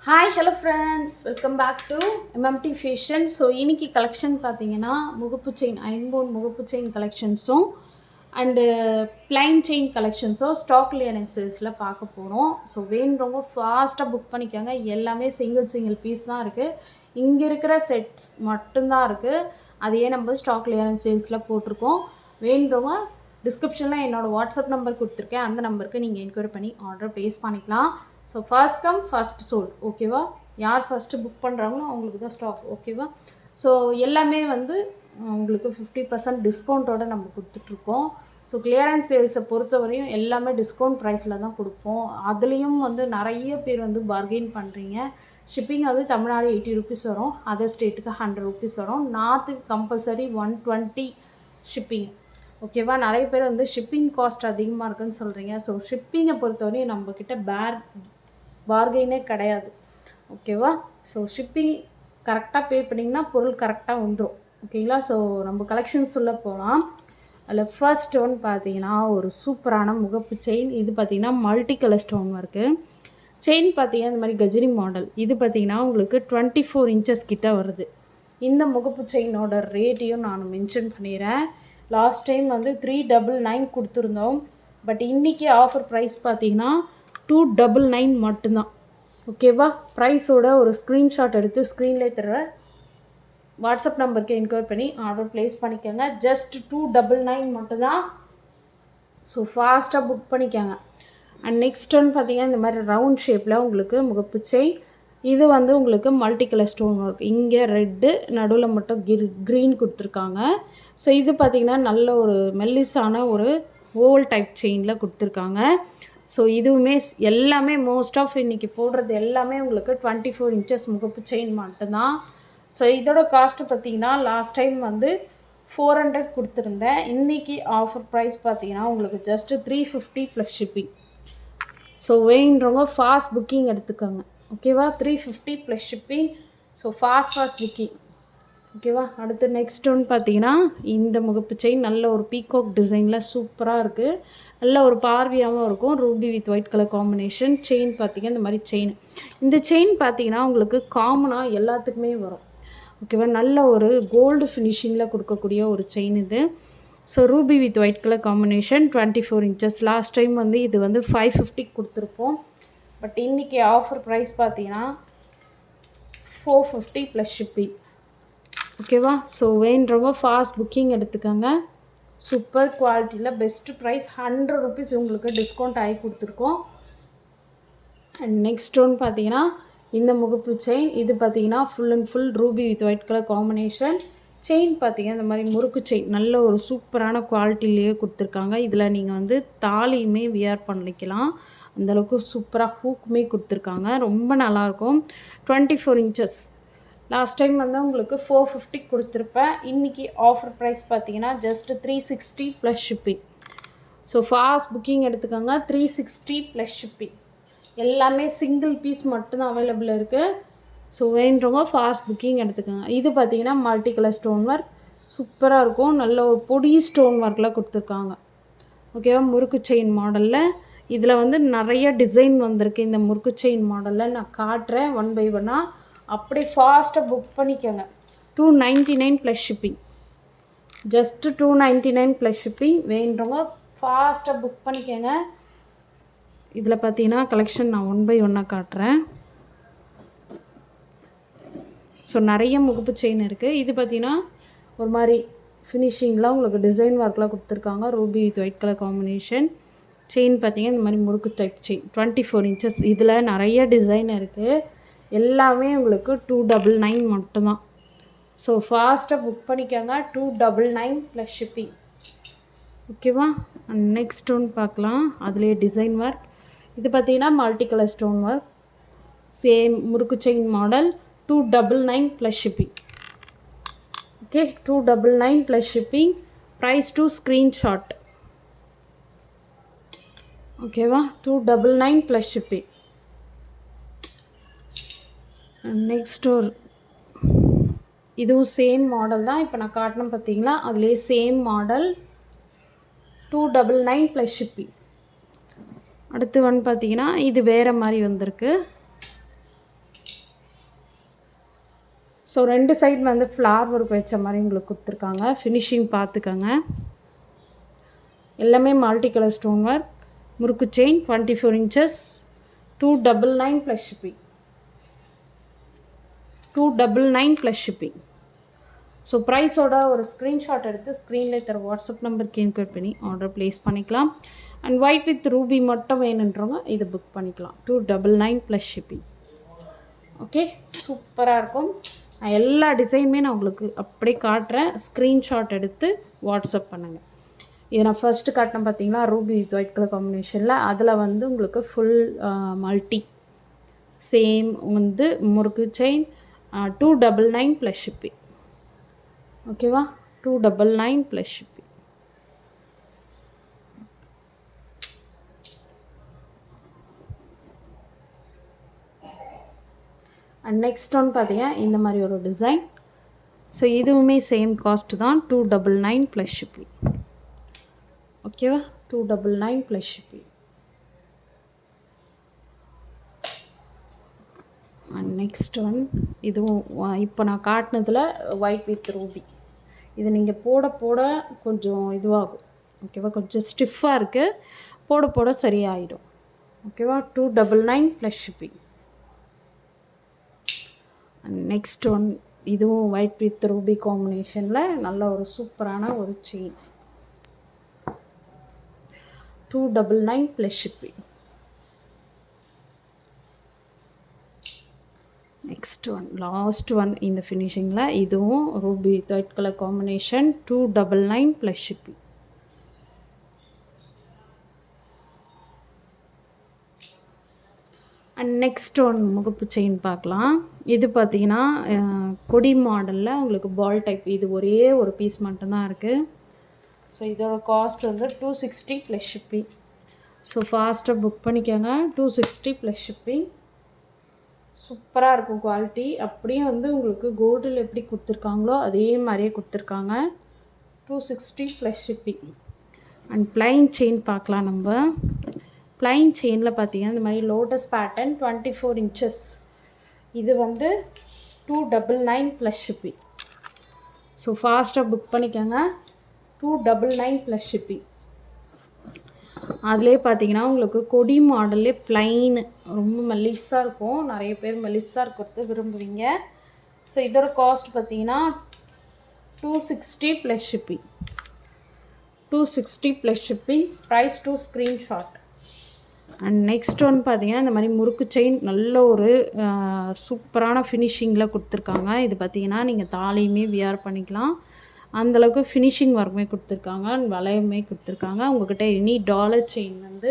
Hi hello friends, welcome back to MMT fashion. So இன்றைக்கி collection பார்த்தீங்கன்னா முகப்பு chain, ஐம்போன் முகப்பு செயின் கலெக்ஷன்ஸும் அண்டு பிளைன் செயின் கலெக்ஷன்ஸும் ஸ்டாக் கிளியரன்ஸ் சேல்ஸில் பார்க்க போகிறோம். ஸோ வேணுறவங்க ஃபாஸ்ட்டாக புக் பண்ணிக்கோங்க. எல்லாமே சிங்கிள் பீஸ் தான் இருக்குது. இங்கே இருக்கிற செட்ஸ் மட்டும்தான் இருக்குது. அதையே நம்ம ஸ்டாக் கிளியரன்ஸ் சேல்ஸில் போட்டிருக்கோம். வேணுறவங்க டிஸ்கிரிப்ஷனில் என்னோடய வாட்ஸ்அப் நம்பர் கொடுத்துருக்கேன். அந்த நம்பருக்கு நீங்கள் என்கொயரி பண்ணி ஆர்டர் ப்ளேஸ் பண்ணிக்கலாம். So first come first sold, ஓகேவா? யார் ஃபஸ்ட்டு புக் பண்ணுறாங்களோ அவங்களுக்கு தான் ஸ்டாக், ஓகேவா? ஸோ எல்லாமே வந்து உங்களுக்கு 50% டிஸ்கவுண்ட்டோடு நம்ம கொடுத்துட்ருக்கோம். ஸோ கிளியரன்ஸ் சேல்ஸை பொறுத்தவரையும் எல்லாமே டிஸ்கவுண்ட் ப்ரைஸில் தான் கொடுப்போம். அதுலேயும் வந்து நிறைய பேர் வந்து பார்கெயின் பண்ணுறீங்க. ஷிப்பிங் வந்து தமிழ்நாடு 80 ருபீஸ் வரும், அதர் ஸ்டேட்டுக்கு 100 ருபீஸ் வரும், நார்த்துக்கு கம்பல்சரி 120 ஷிப்பிங், ஓகேவா? நிறைய பேர் வந்து ஷிப்பிங் காஸ்ட் அதிகமாக இருக்குன்னு சொல்கிறீங்க. ஸோ ஷிப்பிங்கை பொறுத்தவரையும் நம்மக்கிட்ட பார்கெயினே கிடையாது, ஓகேவா? ஸோ ஷிப்பிங் கரெக்டாக பே பண்ணிங்கன்னா பொருள் கரெக்டாக வந்துடும், ஓகேங்களா? ஸோ நம்ம கலெக்ஷன்ஸ் உள்ள போகலாம். அதில் ஃபர்ஸ்ட் ஸ்டோன் பார்த்தீங்கன்னா ஒரு சூப்பரான முகப்பு செயின். இது பார்த்திங்கன்னா multi colour stone work chain. பார்த்தீங்கன்னா இந்த மாதிரி கஜினி மாடல். இது பார்த்திங்கன்னா உங்களுக்கு 24 இன்ச்சஸ் கிட்ட வருது. இந்த முகப்பு செயினோட ரேட்டையும் நான் மென்ஷன் பண்ணிடுறேன். லாஸ்ட் டைம் வந்து 399 கொடுத்துருந்தோம். பட் இன்றைக்கி ஆஃபர் ப்ரைஸ் பார்த்தீங்கன்னா 299 மட்டும்தான், ஓகேவா? ப்ரைஸோட ஒரு ஸ்க்ரீன்ஷாட் எடுத்து ஸ்க்ரீன்லேயே தர வாட்ஸ்அப் நம்பருக்கு என்கொயரி பண்ணி ஆர்டர் ப்ளேஸ் பண்ணிக்கோங்க. ஜஸ்ட் 299 மட்டும்தான். ஸோ ஃபாஸ்ட்டாக புக் பண்ணிக்கோங்க. அண்ட் நெக்ஸ்ட் ஒன்று பார்த்தீங்கன்னா இந்த மாதிரி ரவுண்ட் ஷேப்பில் உங்களுக்கு முகப்பு செயின். இது வந்து உங்களுக்கு மல்டி கலர் ஸ்டோன் ஒர்க். இங்கே ரெட்டு, நடுவில் மட்டும் க்ரீன் கொடுத்துருக்காங்க. ஸோ இது பார்த்திங்கன்னா நல்ல ஒரு மெல்லிஸான ஒரு ஓவல் டைப் செயினில் கொடுத்துருக்காங்க. ஸோ இதுவுமே எல்லாமே மோஸ்ட் ஆஃப் இன்றைக்கி போடுறது எல்லாமே உங்களுக்கு 24 இன்ச்சஸ் முகப்பு செயின் மட்டும்தான். ஸோ இதோட காஸ்ட்டு பார்த்திங்கன்னா லாஸ்ட் டைம் வந்து 400 கொடுத்துருந்தேன். இன்றைக்கி ஆஃபர் ப்ரைஸ் பார்த்திங்கன்னா உங்களுக்கு ஜஸ்ட்டு 350 ப்ளஸ் ஷிப்பிங். ஸோ வேணுன்றவங்க ஃபாஸ்ட் புக்கிங் எடுத்துக்கோங்க, ஓகேவா? 350 plus shipping. So fast booking, ஓகேவா? அடுத்து நெக்ஸ்ட் ஒன்று பார்த்தீங்கன்னா இந்த முகப்பு செயின் நல்ல ஒரு பீகாக் டிசைனில் சூப்பராக இருக்குது. நல்ல ஒரு பார்வையாகவும் இருக்கும். Ruby with white colour combination. Chain பார்த்தீங்கன்னா இந்த மாதிரி செயின். இந்த செயின் பார்த்தீங்கன்னா உங்களுக்கு காமனாக எல்லாத்துக்குமே வரும், ஓகேவா? நல்ல ஒரு கோல்டு ஃபினிஷிங்கில் கொடுக்கக்கூடிய ஒரு செயின் இது. So Ruby with white colour combination, 24 inches. Last time வந்து இது வந்து 550 கொடுத்துருப்போம். பட் இன்றைக்கி ஆஃபர் ப்ரைஸ் பார்த்தீங்கன்னா 450 ப்ளஸ் ஷிப்பிங், ஓகேவா? ஸோ வேணுறவங்க ஃபாஸ்ட் புக்கிங் எடுத்துக்கோங்க. சூப்பர் குவாலிட்டியில் பெஸ்ட்டு ப்ரைஸ், 100 ருபீஸ் உங்களுக்கு டிஸ்கவுண்ட் ஆகி கொடுத்துருக்கோம். அண்ட் நெக்ஸ்ட் ஒன்று பார்த்தீங்கன்னா இந்த முகப்பு செயின். இது பார்த்தீங்கன்னா full and full Ruby with white colour combination. Chain பார்த்தீங்கன்னா இந்த மாதிரி முறுக்கு செயின் நல்ல ஒரு சூப்பரான குவாலிட்டிலேயே கொடுத்துருக்காங்க. இதில் நீங்கள் வந்து தாலியுமே வியர் பண்ணிக்கலாம், அந்தளவுக்கு சூப்பராக ஹூக்குமே கொடுத்துருக்காங்க. ரொம்ப நல்லாயிருக்கும். 24 இன்ச்சஸ். லாஸ்ட் டைம் வந்து உங்களுக்கு 450 கொடுத்துருப்பேன். இன்றைக்கி ஆஃபர் ப்ரைஸ் பார்த்தீங்கன்னா just 360 plus shipping. So fast booking எடுத்துக்கோங்க. 360 ப்ளஸ் ஷிப்பிங். எல்லாமே சிங்கிள் பீஸ் மட்டும்தான் அவைலபிள் இருக்குது. ஸோ வேணுறவங்க ஃபாஸ்ட் புக்கிங் எடுத்துக்கோங்க. இது பார்த்தீங்கன்னா மல்டி கலர் ஸ்டோன் ஒர்க் சூப்பராக இருக்கும். நல்ல ஒரு பொடி ஸ்டோன் ஒர்க்கில் கொடுத்துருக்காங்க, ஓகேவா? முறுக்கு செயின் மாடலில். இதில் வந்து நிறைய டிசைன் வந்திருக்கு. இந்த முறுக்கு செயின் மாடலில் நான் காட்டுறேன் ஒன் பை ஒன்னாக. அப்படியே ஃபாஸ்ட்டாக புக் பண்ணிக்கோங்க. 299 plus shipping. Just 299 plus shipping. வேணுறவங்க ஃபாஸ்ட்டாக புக் பண்ணிக்கோங்க. இதில் பார்த்தீங்கன்னா கலெக்ஷன் நான் ஒன் பை ஒன்னாக காட்டுறேன். ஸோ நிறைய முகப்பு செயின் இருக்குது. இது பார்த்திங்கன்னா ஒரு மாதிரி ஃபினிஷிங்கில் உங்களுக்கு டிசைன் ஒர்க்கில் கொடுத்துருக்காங்க. Ruby with white colour combination. Chain பார்த்திங்கன்னா இந்த மாதிரி முறுக்கு டைப் செயின், 24 இன்ச்சஸ். இதில் நிறைய டிசைன் இருக்குது. எல்லாமே உங்களுக்கு 299 மட்டும்தான். ஸோ ஃபாஸ்ட்டாக புக் பண்ணிக்கோங்க. 299 ப்ளஸ் ஷிப்பிங், ஓகேவா? அண்ட் நெக்ஸ்ட் ஒன்று பார்க்கலாம். அதுலேயே டிசைன் ஒர்க். இது பார்த்திங்கன்னா multi colour stone work. Same முறுக்கு chain model. 299 plus shipping, okay? 299 plus shipping. Price to screenshot, ஓகேவா? 299 ப்ளஸ் ஷிப்பிங். நெக்ஸ்ட் ஒரு இதுவும் சேம் மாடல் தான். இப்போ நான் காட்டணும் பார்த்தீங்களா, அதுலேயே சேம் மாடல். 299 plus shipping. அடுத்து வந்து பார்த்தீங்கன்னா இது வேறு மாதிரி வந்திருக்கு. ஸோ 2 சைடு வந்து ஃப்ளார் ஒர்க் வச்ச மாதிரி உங்களுக்கு கொடுத்துருக்காங்க. ஃபினிஷிங் பார்த்துக்கோங்க. எல்லாமே மல்டி கலர் ஸ்டோன் ஒர்க். முறுக்கு chain 24 inches 299 + shipping. 299 + shipping. So ப்ரைஸோட ஒரு ஸ்க்ரீன்ஷாட் எடுத்து ஸ்க்ரீனில் தர வாட்ஸ்அப் நம்பருக்கு இன்க்ளூட் பண்ணி ஆர்டர் ப்ளேஸ் பண்ணிக்கலாம். அண்ட் ஒயிட் வித் ரூபி மட்டும் வேணுன்றவங்க இதை புக் பண்ணிக்கலாம். 299 + shipping. ஓகே, சூப்பராக இருக்கும். நான் எல்லா டிசைனுமே நான் உங்களுக்கு அப்படியே காட்டுறேன். ஸ்க்ரீன்ஷாட் எடுத்து வாட்ஸ்அப் பண்ணுங்கள். இது நான் ஃபஸ்ட்டு காட்டினேன் பார்த்தீங்களா, ரூபி வித் ஒயிட் கலர் காம்பினேஷனில். அதில் வந்து உங்களுக்கு ஃபுல் மல்டி சேம் வந்து முறுக்கு செயின் 299 + shipping. ஓகேவா, 299 + shipping. அண்ட் நெக்ஸ்ட் ஒன் பார்த்தீங்கன்னா இந்த மாதிரி ஒரு டிசைன். ஸோ இதுவுமே சேம் காஸ்ட் தான், 299 + shipping. ஓகேவா, 299 + shipping. அண்ட் நெக்ஸ்ட் ஒன் இதுவும் இப்போ நான் காட்டினதில் ஒயிட் வித் ரூபி. இது நீங்கள் போட போட கொஞ்சம் இதுவாகும். ஓகேவா, கொஞ்சம் ஸ்டிஃபாக இருக்குது, போட போட சரியாயிடும். ஓகேவா, 299 + shipping. அண்ட் நெக்ஸ்ட் ஒன் இதுவும் ஒயிட் வித் ரூபி காம்பினேஷனில் நல்ல ஒரு சூப்பரான ஒரு chain. 299 + shipping. Next one last one இந்த ஃபினிஷிங்கில் இதுவும் Ruby white colour combination 299 + shipping. And next one முகப்பு செயின் பார்க்கலாம். இது பார்த்தீங்கன்னா கொடி மாடலில் உங்களுக்கு பால் டைப். இது ஒரே ஒரு பீஸ் மட்டும்தான் இருக்குது. ஸோ இதோட காஸ்ட் வந்து 260 + shipping. ஸோ ஃபாஸ்ட்டாக புக் பண்ணிக்கோங்க. 260 + shipping. சூப்பராக இருக்கும் குவாலிட்டி. அப்படியே வந்து உங்களுக்கு கோல்டில் எப்படி கொடுத்துருக்காங்களோ அதே மாதிரியே கொடுத்துருக்காங்க. 260 + shipping. அண்ட் ப்ளைன் செயின் பார்க்கலாம். நம்ம ப்ளைன் செயினில் பார்த்தீங்கன்னா இந்த மாதிரி லோட்டஸ் பேட்டர்ன் 24 inches. இது வந்து 299 + shipping. ஸோ ஃபாஸ்ட்டாக புக் பண்ணிக்கோங்க. 299 + shipping. அதிலே பார்த்தீங்கன்னா உங்களுக்கு கொடி மாடல்லே ப்ளைன் ரொம்ப மெல்லிஸாக இருக்கும். நிறைய பேர் மெல்லிஸாக இருக்கிறது விரும்புவீங்க. ஸோ இதோட காஸ்ட் பார்த்தீங்கன்னா 260 + shipping. 260 + shipping. Price to screenshot. And next one பார்த்தீங்கன்னா இந்த மாதிரி முறுக்கு செயின் நல்ல ஒரு சூப்பரான ஃபினிஷிங்கில் கொடுத்துருக்காங்க. இது பார்த்தீங்கன்னா நீங்கள் தாலியுமே வியர் பண்ணிக்கலாம். அந்தளவுக்கு ஃபினிஷிங் ஒர்க்குமே கொடுத்துருக்காங்க. வளையமே கொடுத்துருக்காங்க. உங்கள்கிட்ட எனி டாலர் செயின் வந்து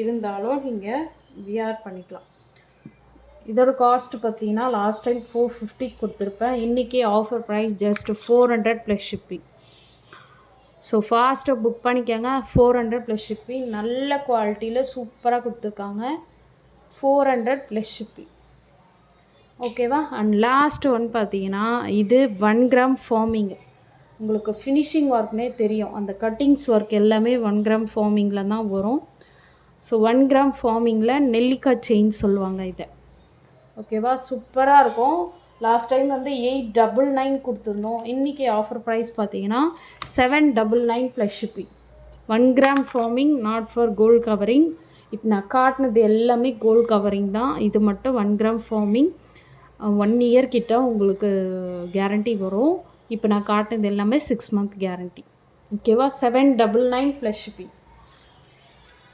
இருந்தாலும் நீங்கள் வியர் பண்ணிக்கலாம். இதோட காஸ்ட் பார்த்தீங்கன்னா லாஸ்ட் டைம் 450 கொடுத்துருப்பேன். இன்றைக்கி offer price just 400 + shipping. So ஃபாஸ்ட்டாக புக் பண்ணிக்கோங்க. 400 + shipping. நல்ல குவாலிட்டியில் சூப்பராக கொடுத்துருக்காங்க. 400 + shipping. ஓகேவா. அண்ட் லாஸ்ட் ஒன் பார்த்தீங்கன்னா இது 1 கிராம் ஃபார்மிங். உங்களுக்கு ஃபினிஷிங் ஒர்க்னே தெரியும். அந்த கட்டிங்ஸ் ஒர்க் எல்லாமே 1 கிராம் ஃபார்மிங்கில் தான் வரும். ஸோ 1 கிராம் ஃபார்மிங்கில் நெல்லிக்காய் செயின் சொல்லுவாங்க இதை. ஓகேவா, சூப்பராக இருக்கும். லாஸ்ட் டைம் வந்து 899 கொடுத்துருந்தோம். இன்றைக்கி ஆஃபர் ப்ரைஸ் பார்த்தீங்கன்னா 799 + shipping. 1 gram forming, not for gold covering. இப்போ நான் காட்டினது எல்லாமே கோல்ட் கவரிங் தான். இது மட்டும் 1 கிராம் ஃபார்மிங். 1 year கிட்ட உங்களுக்கு கேரண்டி வரும். இப்போ நான் காட்டினது எல்லாமே 6 month கேரண்டி. ஓகேவா, 799 + shipping.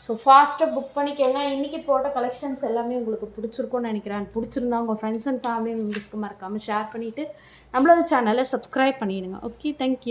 ஸோ ஃபாஸ்ட்டாக புக் பண்ணிக்கோங்க. இன்றைக்கி போட்ட கலெக்ஷன்ஸ் எல்லாமே உங்களுக்கு பிடிச்சிருக்கும்னு நினைக்கிறேன். பிடிச்சிருந்தா உங்கள் ஃப்ரெண்ட்ஸ் அண்ட் ஃபேமிலி மெம்பர்ஸ்க்கு மறக்காமல் ஷேர் பண்ணிவிட்டு நம்மளோட சேனலை சப்ஸ்கிரைப் பண்ணிவிடுங்க. Okay, thank you.